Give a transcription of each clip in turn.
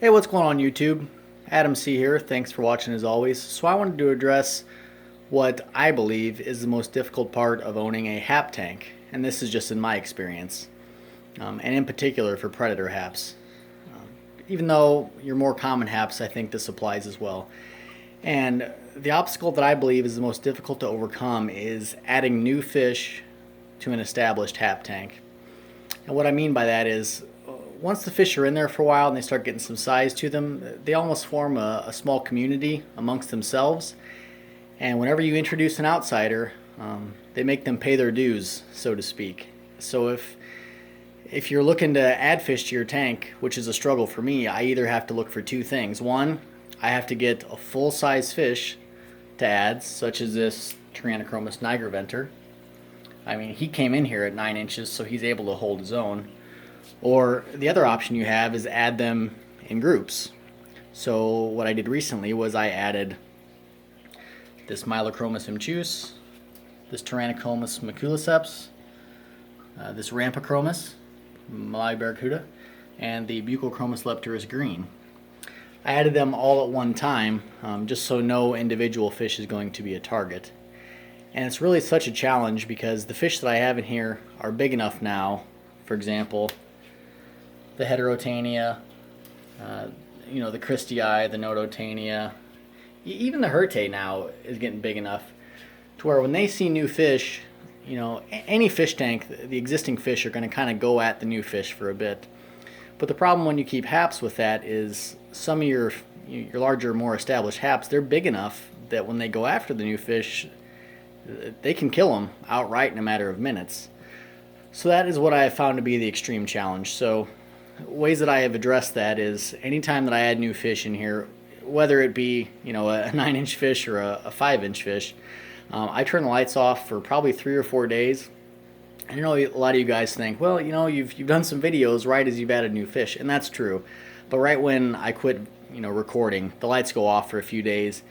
Hey, what's going on YouTube? Adam C here. Thanks for watching as always. So I wanted to address what I believe is the most difficult part of owning a hap tank, and this is just in my experience, and in particular for predator haps. Even though your more common haps, I think this applies as well. And the obstacle that I believe is the most difficult to overcome is adding new fish to an established hap tank. And what I mean by that is once the fish are in there for a while and they start getting some size to them, they almost form a small community amongst themselves. And whenever you introduce an outsider, they make them pay their dues, so to speak. So if you're looking to add fish to your tank, which is a struggle for me, I either have to look for two things. One, I have to get a full-size fish to add, such as this Tyrannochromis nigriventer. I mean, he came in here at 9 inches, so he's able to hold his own. Or the other option you have is add them in groups. So what I did recently was I added this Mylachromis imchus, this Tyrannochromis maculiceps, this Rampochromis, Malay barracuda, and the Buccochromis lepturus green. I added them all at one time, just so no individual fish is going to be a target. And it's really such a challenge because the fish that I have in here are big enough now. For example, the Heterotania, the Christii, the Nototania, even the Hirtae now is getting big enough to where when they see new fish, any fish tank, the existing fish are going to kind of go at the new fish for a bit. But the problem when you keep haps with that is some of your larger, more established haps, they're big enough that when they go after the new fish, they can kill them outright in a matter of minutes. So that is what I have found to be the extreme challenge. So ways that I have addressed that is anytime that I add new fish in here, whether it be a 9-inch fish or a 5-inch fish, I turn the lights off for probably 3 or 4 days. I know a lot of you guys think, well, you've done some videos right as you've added new fish, and that's true. But right when I quit, recording, the lights go off for a few days,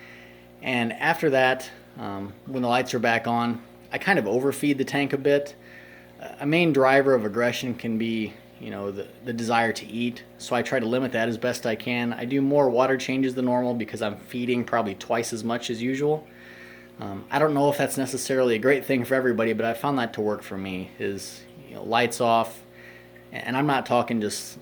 and after that, when the lights are back on, I kind of overfeed the tank a bit. A main driver of aggression can be, the desire to eat, so I try to limit that as best I can. I do more water changes than normal because I'm feeding probably twice as much as usual. I don't know if that's necessarily a great thing for everybody, but I found that to work for me, is lights off, and I'm not talking just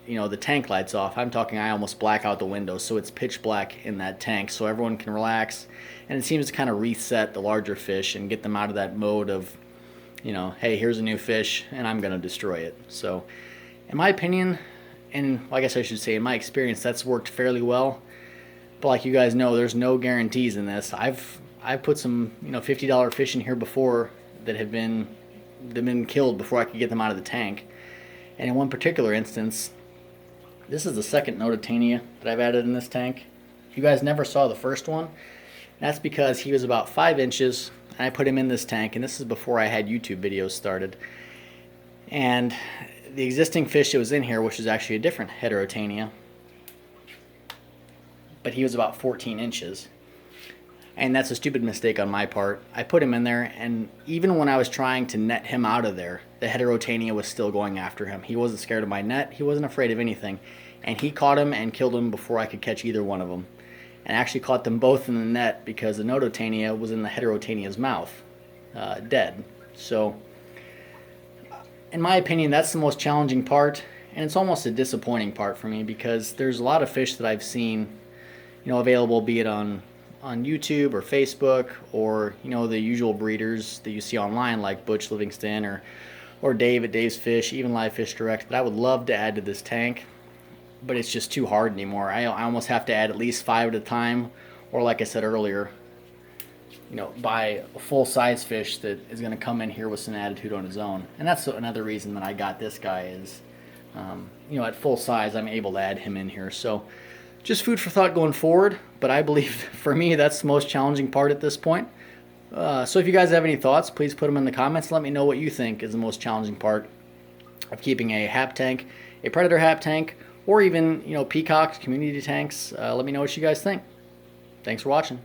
the tank lights off. I'm talking I almost black out the window so it's pitch black in that tank so everyone can relax, and it seems to kind of reset the larger fish and get them out of that mode of hey, here's a new fish and I'm gonna destroy it. So in my opinion, and I guess I should say in my experience, that's worked fairly well. But like you guys know, there's no guarantees in this. I've put some $50 fish in here before that have been killed before I could get them out of the tank. And in one particular instance, this is the second Nototania that I've added in this tank. You guys never saw the first one. That's because he was about 5 inches, and I put him in this tank, and this is before I had YouTube videos started. And the existing fish that was in here, which is actually a different Heterotania, but he was about 14 inches. And that's a stupid mistake on my part. I put him in there, and even when I was trying to net him out of there, the Heterotania was still going after him. He wasn't scared of my net. He wasn't afraid of anything. And he caught him and killed him before I could catch either one of them. And actually caught them both in the net because the Nototania was in the Heterotania's mouth, dead. So, in my opinion, that's the most challenging part, and it's almost a disappointing part for me because there's a lot of fish that I've seen, available, be it on YouTube or Facebook or the usual breeders that you see online like Butch Livingston or Dave at Dave's Fish, even Live Fish Direct, that I would love to add to this tank. But it's just too hard anymore. I almost have to add at least 5 at a time, or like I said earlier, buy a full-size fish that is going to come in here with some attitude on his own. And that's another reason that I got this guy is, at full size, I'm able to add him in here. So just food for thought going forward, but I believe for me that's the most challenging part at this point. So if you guys have any thoughts, please put them in the comments. Let me know what you think is the most challenging part of keeping a hap tank, a predator hap tank, or even peacocks, community tanks. Let me know what you guys think. Thanks for watching.